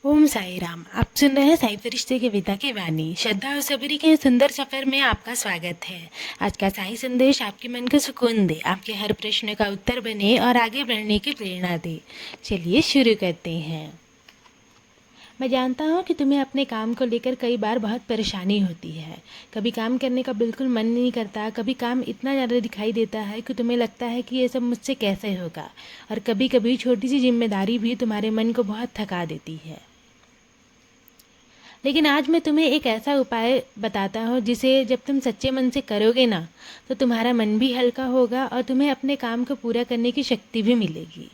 ओम साई राम। आप सुन रहे हैं साई फरिश्ते के विदा की वाणी। श्रद्धा और सबरी के सुंदर सफ़र में आपका स्वागत है। आज का साई संदेश आपके मन को सुकून दे, आपके हर प्रश्न का उत्तर बने और आगे बढ़ने की प्रेरणा दे। चलिए शुरू करते हैं। मैं जानता हूँ कि तुम्हें अपने काम को लेकर कई बार बहुत परेशानी होती है। कभी काम करने का बिल्कुल मन नहीं करता, कभी काम इतना ज़्यादा दिखाई देता है कि तुम्हें लगता है कि ये सब मुझसे कैसे होगा, और कभी कभी छोटी सी जिम्मेदारी भी तुम्हारे मन को बहुत थका देती है। लेकिन आज मैं तुम्हें एक ऐसा उपाय बताता हूँ जिसे जब तुम सच्चे मन से करोगे ना, तो तुम्हारा मन भी हल्का होगा और तुम्हें अपने काम को पूरा करने की शक्ति भी मिलेगी।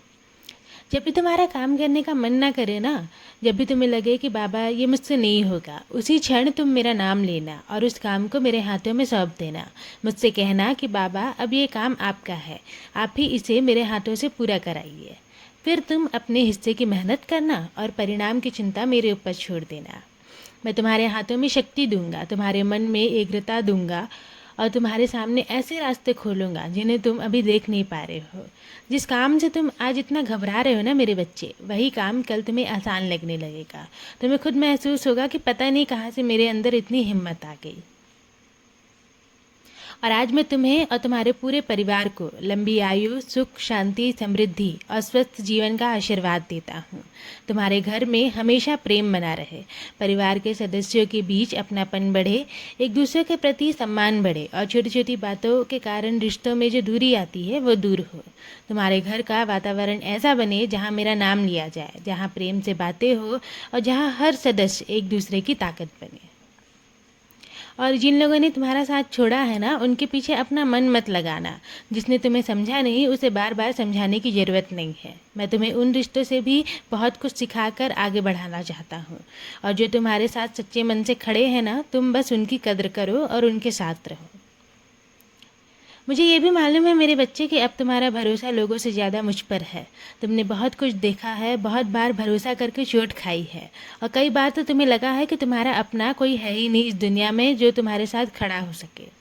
जब भी तुम्हारा काम करने का मन ना करे ना, जब भी तुम्हें लगे कि बाबा ये मुझसे नहीं होगा, उसी क्षण तुम मेरा नाम लेना और उस काम को मेरे हाथों में सौंप देना। मुझसे कहना कि बाबा अब ये काम आपका है, आप ही इसे मेरे हाथों से पूरा कराइए। फिर तुम अपने हिस्से की मेहनत करना और परिणाम की चिंता मेरे ऊपर छोड़ देना। मैं तुम्हारे हाथों में शक्ति दूंगा, तुम्हारे मन में एग्रता दूंगा और तुम्हारे सामने ऐसे रास्ते खोलूंगा जिन्हें तुम अभी देख नहीं पा रहे हो। जिस काम से तुम आज इतना घबरा रहे हो ना मेरे बच्चे, वही काम कल तुम्हें आसान लगने लगेगा। तुम्हें खुद महसूस होगा कि पता नहीं कहाँ से मेरे अंदर इतनी हिम्मत आ गई। और आज मैं तुम्हें और तुम्हारे पूरे परिवार को लंबी आयु, सुख, शांति, समृद्धि और स्वस्थ जीवन का आशीर्वाद देता हूँ। तुम्हारे घर में हमेशा प्रेम बना रहे, परिवार के सदस्यों के बीच अपनापन बढ़े, एक दूसरे के प्रति सम्मान बढ़े और छोटी छोटी बातों के कारण रिश्तों में जो दूरी आती है वो दूर हो। तुम्हारे घर का वातावरण ऐसा बने जहाँ मेरा नाम लिया जाए, जहाँ प्रेम से बातें हो और जहाँ हर सदस्य एक दूसरे की ताकत बने। और जिन लोगों ने तुम्हारा साथ छोड़ा है ना, उनके पीछे अपना मन मत लगाना। जिसने तुम्हें समझा नहीं उसे बार बार समझाने की ज़रूरत नहीं है। मैं तुम्हें उन रिश्तों से भी बहुत कुछ सिखाकर आगे बढ़ाना चाहता हूँ। और जो तुम्हारे साथ सच्चे मन से खड़े हैं ना, तुम बस उनकी कद्र करो और उनके साथ रहो। मुझे ये भी मालूम है मेरे बच्चे कि अब तुम्हारा भरोसा लोगों से ज़्यादा मुझ पर है। तुमने बहुत कुछ देखा है, बहुत बार भरोसा करके चोट खाई है, और कई बार तो तुम्हें लगा है कि तुम्हारा अपना कोई है ही नहीं इस दुनिया में जो तुम्हारे साथ खड़ा हो सके।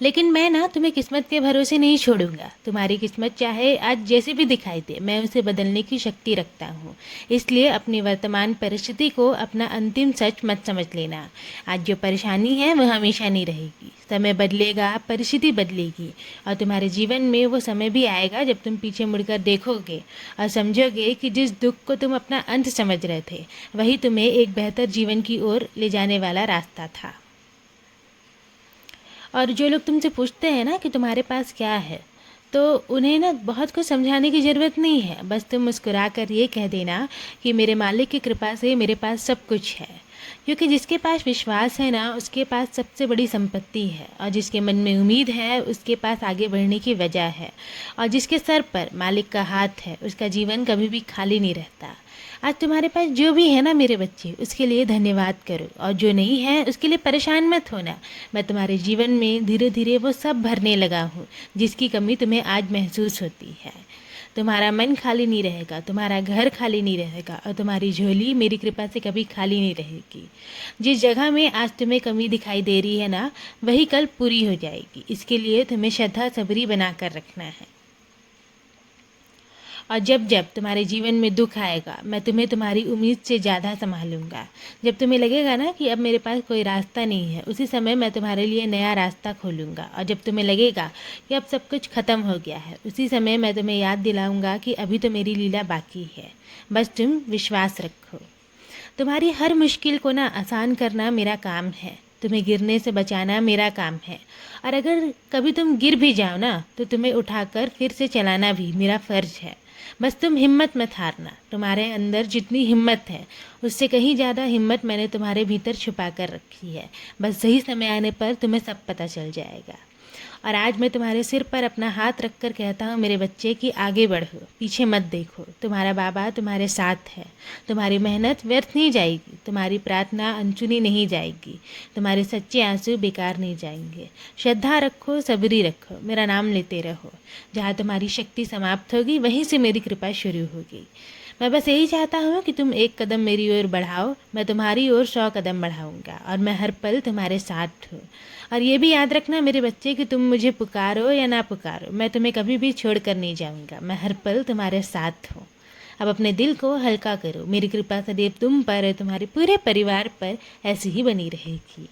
लेकिन मैं ना तुम्हें किस्मत के भरोसे नहीं छोड़ूंगा। तुम्हारी किस्मत चाहे आज जैसे भी दिखाई दे, मैं उसे बदलने की शक्ति रखता हूँ। इसलिए अपनी वर्तमान परिस्थिति को अपना अंतिम सच मत समझ लेना। आज जो परेशानी है वह हमेशा नहीं रहेगी। समय बदलेगा, परिस्थिति बदलेगी, और तुम्हारे जीवन में वो समय भी आएगा जब तुम पीछे मुड़कर देखोगे और समझोगे कि जिस दुख को तुम अपना अंत समझ रहे थे, वही तुम्हें एक बेहतर जीवन की ओर ले जाने वाला रास्ता था। और जो लोग तुमसे पूछते हैं ना कि तुम्हारे पास क्या है, तो उन्हें ना बहुत कुछ समझाने की ज़रूरत नहीं है। बस तुम मुस्कुरा कर ये कह देना कि मेरे मालिक की कृपा से मेरे पास सब कुछ है। क्योंकि जिसके पास विश्वास है ना, उसके पास सबसे बड़ी संपत्ति है, और जिसके मन में उम्मीद है उसके पास आगे बढ़ने की वजह है, और जिसके सर पर मालिक का हाथ है उसका जीवन कभी भी खाली नहीं रहता। आज तुम्हारे पास जो भी है ना मेरे बच्चे, उसके लिए धन्यवाद करो, और जो नहीं है उसके लिए परेशान मत होना। मैं तुम्हारे जीवन में धीरे धीरे वो सब भरने लगा हूँ जिसकी कमी तुम्हें आज महसूस होती है। तुम्हारा मन खाली नहीं रहेगा, तुम्हारा घर खाली नहीं रहेगा, और तुम्हारी झोली मेरी कृपा से कभी खाली नहीं रहेगी। जिस जगह में आज तुम्हें कमी दिखाई दे रही है ना, वही कल पूरी हो जाएगी। इसके लिए तुम्हें श्रद्धा सबरी बना कर रखना है। और जब जब तुम्हारे जीवन में दुख आएगा, मैं तुम्हें तुम्हारी उम्मीद से ज़्यादा संभालूंगा। जब तुम्हें लगेगा ना कि अब मेरे पास कोई रास्ता नहीं है, उसी समय मैं तुम्हारे लिए नया रास्ता खोलूँगा। और जब तुम्हें लगेगा कि अब सब कुछ ख़त्म हो गया है, उसी समय मैं तुम्हें याद दिलाऊँगा कि अभी तो मेरी लीला बाकी है। बस तुम विश्वास रखो। तुम्हारी हर मुश्किल को ना आसान करना मेरा काम है, तुम्हें गिरने से बचाना मेरा काम है। और अगर कभी तुम गिर भी जाओ ना, तो तुम्हें उठाकर फिर से चलाना भी मेरा फ़र्ज है। बस तुम हिम्मत मत हारना। तुम्हारे अंदर जितनी हिम्मत है, उससे कहीं ज़्यादा हिम्मत मैंने तुम्हारे भीतर छुपा कर रखी है। बस सही समय आने पर तुम्हें सब पता चल जाएगा। और आज मैं तुम्हारे सिर पर अपना हाथ रख कर कहता हूँ मेरे बच्चे कि आगे बढ़ो, पीछे मत देखो। तुम्हारा बाबा तुम्हारे साथ है। तुम्हारी मेहनत व्यर्थ नहीं जाएगी, तुम्हारी प्रार्थना अनसुनी नहीं जाएगी, तुम्हारे सच्चे आंसू बेकार नहीं जाएंगे। श्रद्धा रखो, सबरी रखो, मेरा नाम लेते रहो। जहाँ तुम्हारी शक्ति समाप्त होगी, वहीं से मेरी कृपा शुरू होगी। मैं बस यही चाहता हूँ कि तुम एक कदम मेरी ओर बढ़ाओ, मैं तुम्हारी ओर 100 कदम बढ़ाऊँगा, और मैं हर पल तुम्हारे साथ हूँ। और ये भी याद रखना मेरे बच्चे कि तुम मुझे पुकारो या ना पुकारो, मैं तुम्हें कभी भी छोड़ कर नहीं जाऊँगा। मैं हर पल तुम्हारे साथ हूँ। अब अपने दिल को हल्का करो। मेरी कृपा सदैव तुम पर और तुम्हारे पूरे परिवार पर ऐसी ही बनी रहेगी।